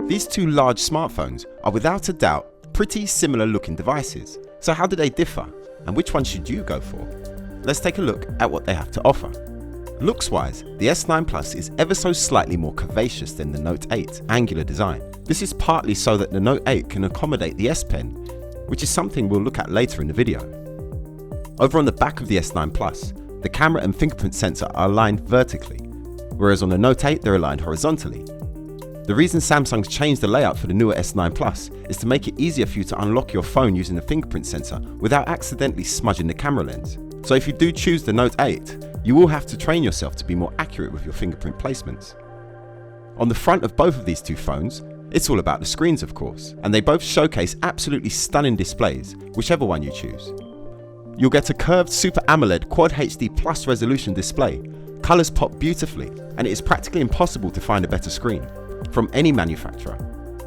These two large smartphones are without a doubt pretty similar looking devices. So how do they differ, and which one should you go for? Let's take a look at what they have to offer. Looks wise, the S9 Plus is ever so slightly more curvaceous than the Note 8 angular design. This is partly so that the Note 8 can accommodate the S Pen, which is something we'll look at later in the video. Over on the back of the S9 Plus, the camera and fingerprint sensor are aligned vertically, whereas on the Note 8 they're aligned horizontally. The reason Samsung's changed the layout for the newer S9 Plus is to make it easier for you to unlock your phone using the fingerprint sensor without accidentally smudging the camera lens. So if you do choose the Note 8, you will have to train yourself to be more accurate with your fingerprint placements. On the front of both of these two phones, it's all about the screens of course, and they both showcase absolutely stunning displays, whichever one you choose. You'll get a curved Super AMOLED Quad HD Plus resolution display. Colours pop beautifully, and it is practically impossible to find a better screen from any manufacturer.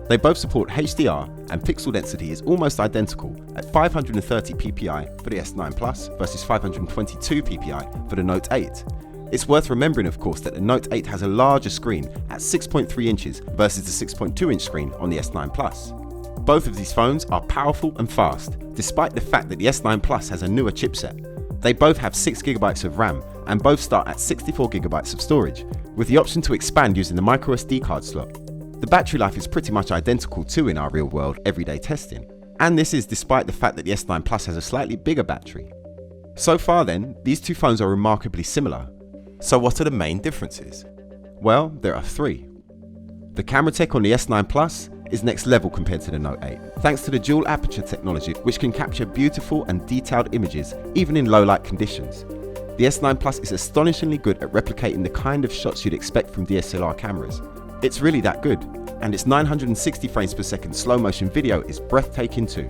They both support HDR, and pixel density is almost identical at 530 ppi for the S9 Plus versus 522 ppi for the Note 8. It's worth remembering of course that the Note 8 has a larger screen at 6.3 inches versus the 6.2 inch screen on the S9 Plus. Both of these phones are powerful and fast, despite the fact that the S9 Plus has a newer chipset. They both have 6GB of RAM and both start at 64GB of storage, with the option to expand using the microSD card slot. The battery life is pretty much identical too in our real world everyday testing, and this is despite the fact that the S9 Plus has a slightly bigger battery. So far then, these two phones are remarkably similar. So what are the main differences? Well, there are three. The camera tech on the S9 Plus is next level compared to the Note 8, thanks to the dual aperture technology which can capture beautiful and detailed images even in low light conditions. The S9 Plus is astonishingly good at replicating the kind of shots you'd expect from DSLR cameras. It's really that good, and its 960 frames per second slow motion video is breathtaking too.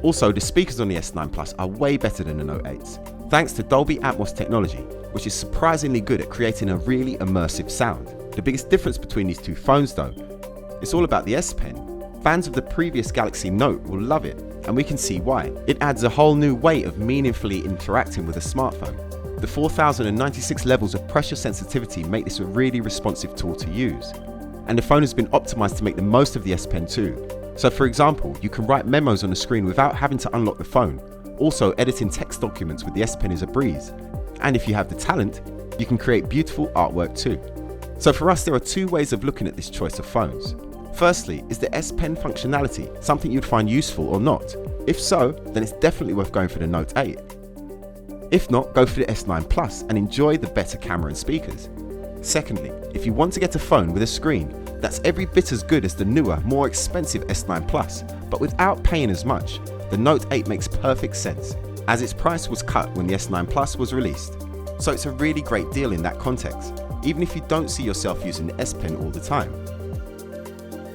Also, the speakers on the S9 Plus are way better than the Note 8's, thanks to Dolby Atmos technology, which is surprisingly good at creating a really immersive sound. The biggest difference between these two phones though, it's all about the S Pen. Fans of the previous Galaxy Note will love it, and we can see why. It adds a whole new way of meaningfully interacting with a smartphone. The 4096 levels of pressure sensitivity make this a really responsive tool to use. And the phone has been optimized to make the most of the S Pen too. So for example, you can write memos on the screen without having to unlock the phone. Also, editing text documents with the S Pen is a breeze. And if you have the talent, you can create beautiful artwork too. So for us, there are two ways of looking at this choice of phones. Firstly, is the S Pen functionality something you'd find useful or not? If so, then it's definitely worth going for the Note 8. If not, go for the S9 Plus and enjoy the better camera and speakers. Secondly, if you want to get a phone with a screen that's every bit as good as the newer, more expensive S9 Plus, but without paying as much, the Note 8 makes perfect sense, as its price was cut when the S9 Plus was released. So it's a really great deal in that context, even if you don't see yourself using the S Pen all the time.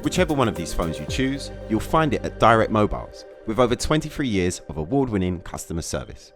Whichever one of these phones you choose, you'll find it at Direct Mobiles, with over 23 years of award-winning customer service.